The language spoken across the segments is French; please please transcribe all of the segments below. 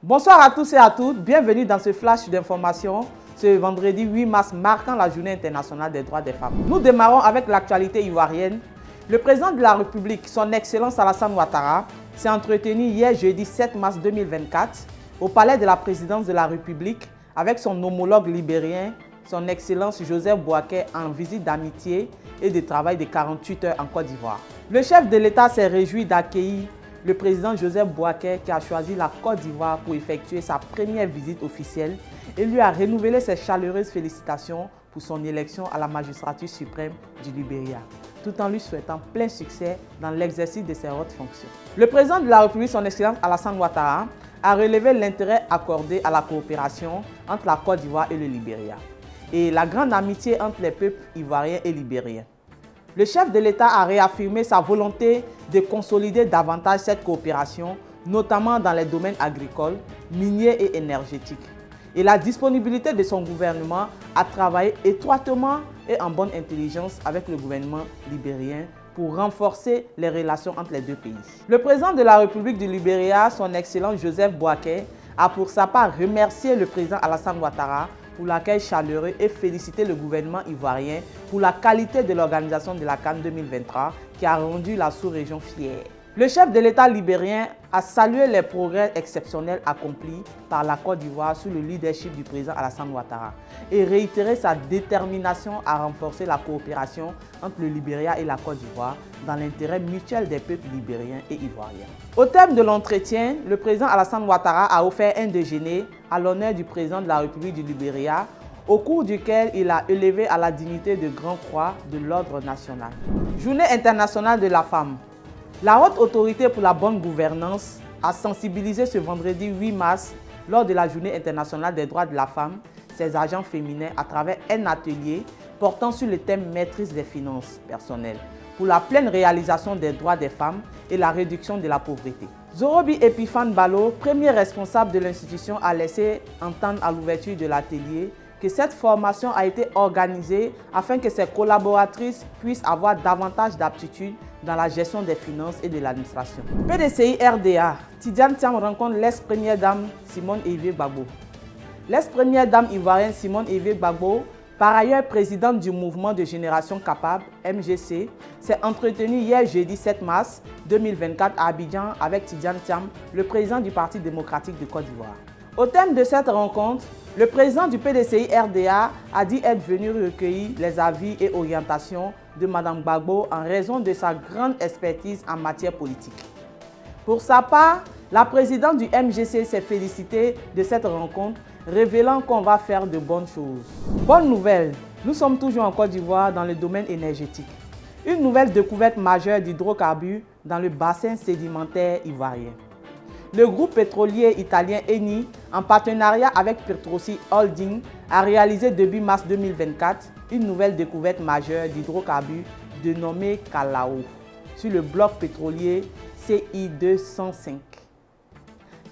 Bonsoir à tous et à toutes, bienvenue dans ce flash d'information ce vendredi 8 mars marquant la Journée internationale des droits des femmes. Nous démarrons avec l'actualité ivoirienne. Le président de la République, son Excellence Alassane Ouattara, s'est entretenu hier jeudi 7 mars 2024 au palais de la présidence de la République avec son homologue libérien, son Excellence Joseph Boakai, en visite d'amitié et de travail de 48 heures en Côte d'Ivoire. Le chef de l'État s'est réjoui d'accueillir le président Joseph Boakai qui a choisi la Côte d'Ivoire pour effectuer sa première visite officielle et lui a renouvelé ses chaleureuses félicitations pour son élection à la magistrature suprême du Libéria, tout en lui souhaitant plein succès dans l'exercice de ses hautes fonctions. Le président de la République, son Excellence Alassane Ouattara, a relevé l'intérêt accordé à la coopération entre la Côte d'Ivoire et le Libéria et la grande amitié entre les peuples ivoiriens et libériens. Le chef de l'État a réaffirmé sa volonté de consolider davantage cette coopération, notamment dans les domaines agricoles, miniers et énergétiques, et la disponibilité de son gouvernement à travailler étroitement et en bonne intelligence avec le gouvernement libérien pour renforcer les relations entre les deux pays. Le président de la République du Libéria, son Excellence Joseph Boakai, a pour sa part remercié le président Alassane Ouattara pour l'accueil chaleureux et félicité le gouvernement ivoirien pour la qualité de l'organisation de la CAN 2023 qui a rendu la sous-région fière. Le chef de l'État libérien a salué les progrès exceptionnels accomplis par la Côte d'Ivoire sous le leadership du président Alassane Ouattara et réitéré sa détermination à renforcer la coopération entre le Libéria et la Côte d'Ivoire dans l'intérêt mutuel des peuples libériens et ivoiriens. Au terme de l'entretien, le président Alassane Ouattara a offert un déjeuner à l'honneur du président de la République du Libéria, au cours duquel il a élevé à la dignité de Grand Croix de l'Ordre national. Journée internationale de la femme. La Haute Autorité pour la bonne gouvernance a sensibilisé ce vendredi 8 mars, lors de la Journée internationale des droits de la femme, ses agents féminins à travers un atelier portant sur le thème maîtrise des finances personnelles pour la pleine réalisation des droits des femmes et la réduction de la pauvreté. Zorobi Epiphane Balo, premier responsable de l'institution, a laissé entendre à l'ouverture de l'atelier que cette formation a été organisée afin que ses collaboratrices puissent avoir davantage d'aptitudes dans la gestion des finances et de l'administration. PDCI RDA, Tidjane Thiam rencontre l'ex-première dame Simone Evier Gbagbo. L'ex-première dame ivoirienne Simone Evier Gbagbo, par ailleurs présidente du mouvement de génération capable, MGC, s'est entretenue hier jeudi 7 mars 2024 à Abidjan avec Tidjane Thiam, le président du Parti démocratique de Côte d'Ivoire. Au thème de cette rencontre, le président du PDCI RDA a dit être venu recueillir les avis et orientations de Mme Gbagbo en raison de sa grande expertise en matière politique. Pour sa part, la présidente du MGC s'est félicitée de cette rencontre, révélant qu'on va faire de bonnes choses. Bonne nouvelle, nous sommes toujours en Côte d'Ivoire dans le domaine énergétique. Une nouvelle découverte majeure d'hydrocarbures dans le bassin sédimentaire ivoirien. Le groupe pétrolier italien Eni, en partenariat avec Petrosi Holding, a réalisé début mars 2024 une nouvelle découverte majeure d'hydrocarbures dénommée Calao sur le bloc pétrolier CI-205.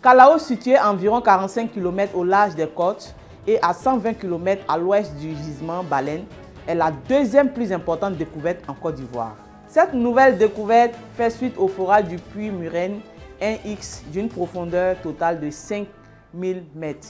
Calao, situé à environ 45 km au large des côtes et à 120 km à l'ouest du gisement Baleine, est la deuxième plus importante découverte en Côte d'Ivoire. Cette nouvelle découverte fait suite au forage du puits Murène 1X d'une profondeur totale de 5000 mètres,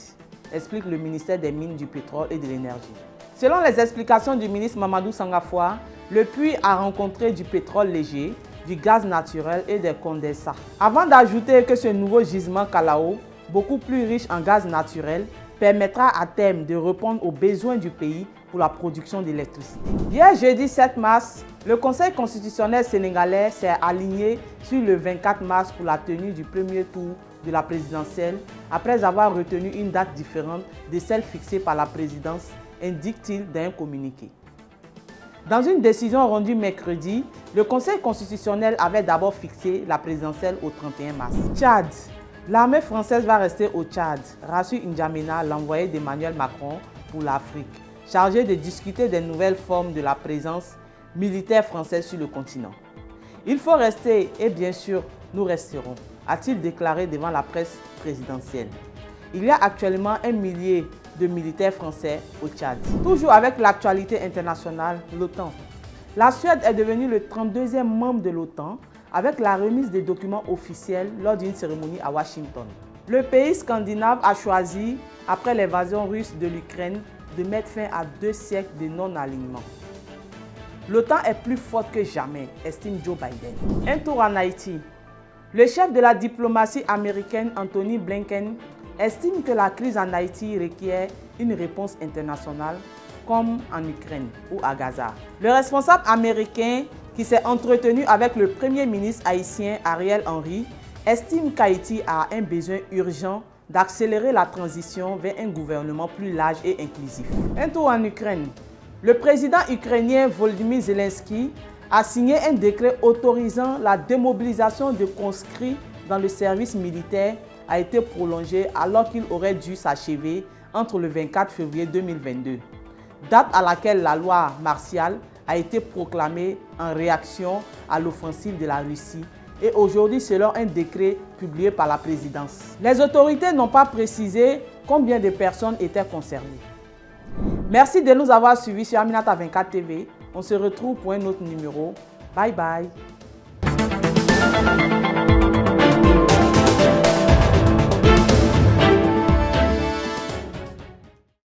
explique le ministère des Mines, du Pétrole et de l'Énergie. Selon les explications du ministre Mamadou Sangafoua, le puits a rencontré du pétrole léger, du gaz naturel et des condensats. Avant d'ajouter que ce nouveau gisement Calao, beaucoup plus riche en gaz naturel, permettra à terme de répondre aux besoins du pays pour la production d'électricité. Hier jeudi 7 mars, le Conseil constitutionnel sénégalais s'est aligné sur le 24 mars pour la tenue du premier tour de la présidentielle après avoir retenu une date différente de celle fixée par la présidence, indique-t-il dans un communiqué. Dans une décision rendue mercredi, le Conseil constitutionnel avait d'abord fixé la présidentielle au 31 mars. Tchad. L'armée française va rester au Tchad, rassure N'Djamena, l'envoyé d'Emmanuel Macron pour l'Afrique, chargé de discuter des nouvelles formes de la présence militaire française sur le continent. Il faut rester et bien sûr, nous resterons, a-t-il déclaré devant la presse présidentielle. Il y a actuellement 1 millier de militaires français au Tchad. Toujours avec l'actualité internationale, l'OTAN. La Suède est devenue le 32e membre de l'OTAN avec la remise des documents officiels lors d'une cérémonie à Washington. Le pays scandinave a choisi, après l'invasion russe de l'Ukraine, de mettre fin à 2 siècles de non-alignement. L'OTAN est plus forte que jamais, estime Joe Biden. Un tour en Haïti. Le chef de la diplomatie américaine, Anthony Blinken, estime que la crise en Haïti requiert une réponse internationale, comme en Ukraine ou à Gaza. Le responsable américain, qui s'est entretenu avec le premier ministre haïtien Ariel Henry, estime qu'Haïti a un besoin urgent d'accélérer la transition vers un gouvernement plus large et inclusif. Un tour en Ukraine. Le président ukrainien Volodymyr Zelensky a signé un décret autorisant la démobilisation de conscrits dans le service militaire a été prolongé alors qu'il aurait dû s'achever entre le 24 février 2022, date à laquelle la loi martiale a été proclamée en réaction à l'offensive de la Russie et aujourd'hui selon un décret publié par la présidence. Les autorités n'ont pas précisé combien de personnes étaient concernées. Merci de nous avoir suivis sur Aminata 24 TV. On se retrouve pour un autre numéro. Bye bye.